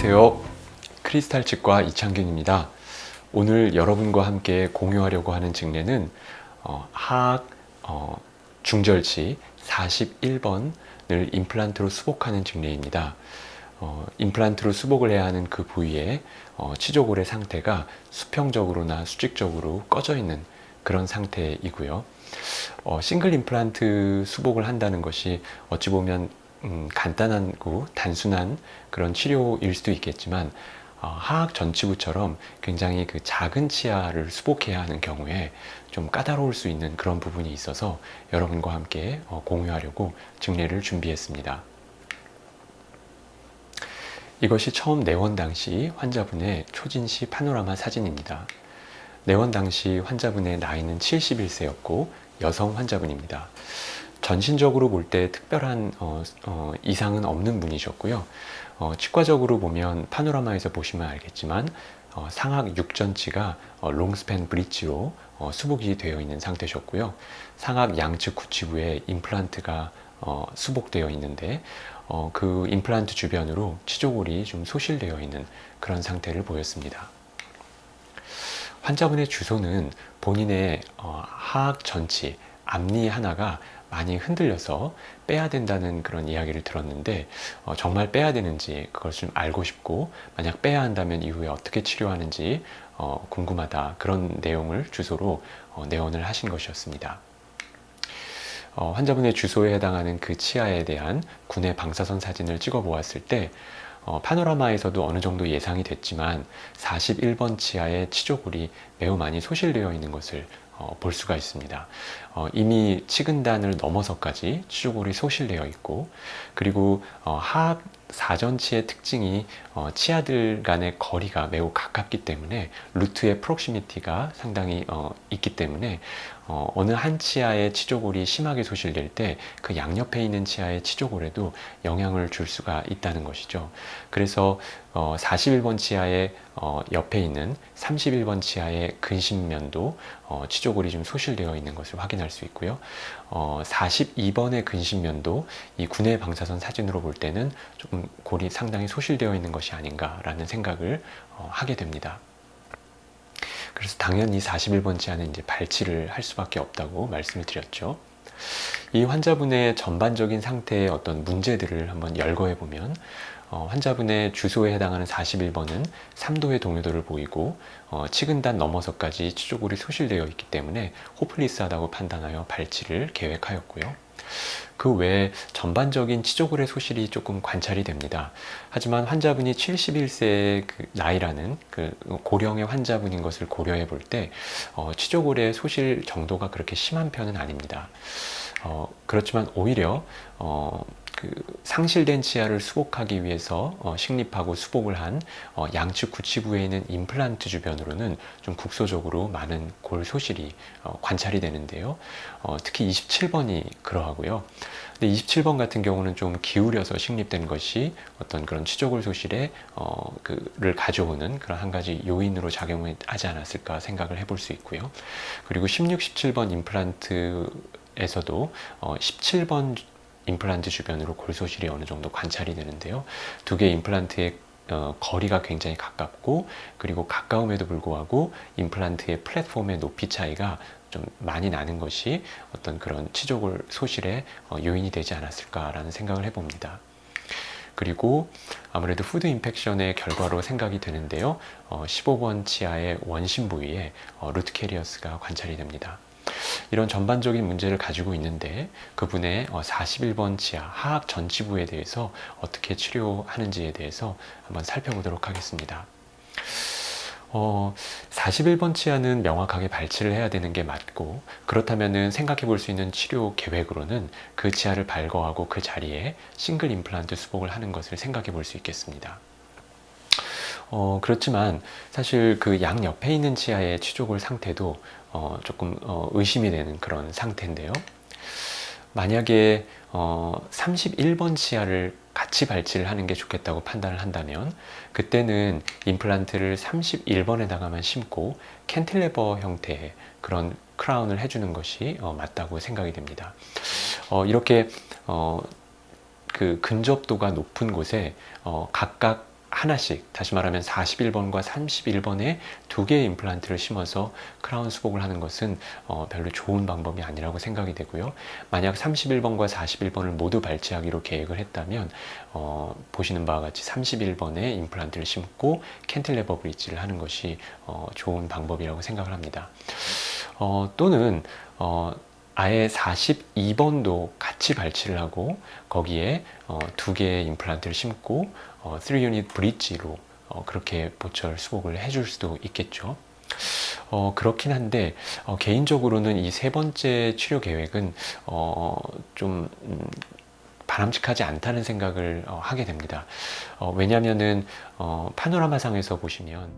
안녕하세요. 크리스탈 치과 이창균입니다. 오늘 여러분과 함께 공유하려고 하는 증례는 하악 중절치 41번을 임플란트로 수복하는 증례입니다. 임플란트로 수복을 해야 하는 그 부위에 치조골의 상태가 수평적으로나 수직적으로 꺼져 있는 그런 상태이고요. 싱글 임플란트 수복을 한다는 것이 어찌 보면 간단하고 단순한 그런 치료일 수도 있겠지만 하악 전치부처럼 굉장히 그 작은 치아를 수복해야 하는 경우에 좀 까다로울 수 있는 그런 부분이 있어서 여러분과 함께 공유하려고 증례를 준비했습니다. 이것이 처음 내원 당시 환자분의 초진시 파노라마 사진입니다. 내원 당시 환자분의 나이는 71세였고 여성 환자분입니다. 전신적으로 볼 때 특별한 이상은 없는 분이셨고요. 치과적으로 보면 파노라마에서 보시면 알겠지만 상악 6전치가 롱스팬 브릿지로 수복이 되어 있는 상태셨고요. 상악 양측 구치부에 임플란트가 수복되어 있는데 그 임플란트 주변으로 치조골이 좀 소실되어 있는 그런 상태를 보였습니다. 환자분의 주소는 본인의 하악 전치, 앞니 하나가 많이 흔들려서 빼야 된다는 그런 이야기를 들었는데 정말 빼야 되는지 그걸 좀 알고 싶고 만약 빼야 한다면 이후에 어떻게 치료하는지 궁금하다, 그런 내용을 주소로 내원을 하신 것이었습니다. 환자분의 주소에 해당하는 그 치아에 대한 군의 방사선 사진을 찍어 보았을 때 파노라마에서도 어느 정도 예상이 됐지만 41번 치아의 치조골이 매우 많이 소실되어 있는 것을 볼 수가 있습니다. 이미 치근단을 넘어서까지 치조골이 소실되어 있고, 그리고 하악 사전치의 특징이 치아들 간의 거리가 매우 가깝기 때문에 루트의 프록시미티가 상당히 있기 때문에 어느 한 치아의 치조골이 심하게 소실될 때 그 양옆에 있는 치아의 치조골에도 영향을 줄 수가 있다는 것이죠. 그래서 41번 치아의 옆에 있는 31번 치아의 근심면도 치조골이 좀 소실되어 있는 것을 확인할 수 있고요. 42번의 근심면도 이 군의 방사선 사진으로 볼 때는 조금 골이 상당히 소실되어 있는 것이 아닌가라는 생각을 하게 됩니다. 그래서 당연히 41번 치아는 이제 발치를 할 수밖에 없다고 말씀을 드렸죠. 이 환자분의 전반적인 상태의 어떤 문제들을 한번 열거해 보면 환자분의 주소에 해당하는 41번은 3도의 동요도를 보이고 치근단 넘어서까지 치조골이 소실되어 있기 때문에 호플리스하다고 판단하여 발치를 계획하였고요. 그 외에 전반적인 치조골의 소실이 조금 관찰이 됩니다. 하지만 환자분이 71세의 그 나이라는 그 고령의 환자분인 것을 고려해 볼 때 치조골의 소실 정도가 그렇게 심한 편은 아닙니다. 그렇지만 오히려 그 상실된 치아를 수복하기 위해서 식립하고 수복을 한 양측 구치부에 있는 임플란트 주변으로는 좀 국소적으로 많은 골 소실이 관찰이 되는데요. 특히 27번이 그러하고요. 근데 27번 같은 경우는 좀 기울여서 식립된 것이 어떤 그런 치조골 소실에 그를 가져오는 그런 한 가지 요인으로 작용하지 않았을까 생각을 해볼 수 있고요. 그리고 16, 17번 임플란트에서도 17번 임플란트 주변으로 골소실이 어느 정도 관찰이 되는데요. 두 개의 임플란트의 거리가 굉장히 가깝고, 그리고 가까움에도 불구하고 임플란트의 플랫폼의 높이 차이가 좀 많이 나는 것이 어떤 그런 치조골 소실의 요인이 되지 않았을까라는 생각을 해봅니다. 그리고 아무래도 푸드 인펙션의 결과로 생각이 되는데요. 15번 치아의 원심 부위에 루트 캐리어스가 관찰이 됩니다. 이런 전반적인 문제를 가지고 있는데 그분의 41번 치아 하악 전치부에 대해서 어떻게 치료하는지에 대해서 한번 살펴보도록 하겠습니다. 41번 치아는 명확하게 발치를 해야 되는 게 맞고, 그렇다면 생각해 볼 수 있는 치료 계획으로는 그 치아를 발거하고 그 자리에 싱글 임플란트 수복을 하는 것을 생각해 볼 수 있겠습니다. 그렇지만 사실 그 양옆에 있는 치아의 치조골 상태도 조금 의심이 되는 그런 상태인데요. 만약에 31번 치아를 같이 발치를 하는 게 좋겠다고 판단을 한다면 그때는 임플란트를 31번에다가만 심고 캔틸레버 형태의 그런 크라운을 해주는 것이 맞다고 생각이 됩니다. 이렇게 그 근접도가 높은 곳에 각각 하나씩, 다시 말하면 41번과 31번에 두 개의 임플란트를 심어서 크라운 수복을 하는 것은 별로 좋은 방법이 아니라고 생각이 되고요. 만약 31번과 41번을 모두 발치하기로 계획을 했다면 보시는 바와 같이 31번에 임플란트를 심고 캔틸레버 브릿지를 하는 것이 좋은 방법이라고 생각을 합니다. 또는 아예 42번도 같이 발치를 하고 거기에 두 개의 임플란트를 심고 3유닛 브릿지로 그렇게 보철 수복을 해줄 수도 있겠죠. 그렇긴 한데 개인적으로는 이 세 번째 치료 계획은 좀 바람직하지 않다는 생각을 하게 됩니다. 왜냐하면은 파노라마상에서 보시면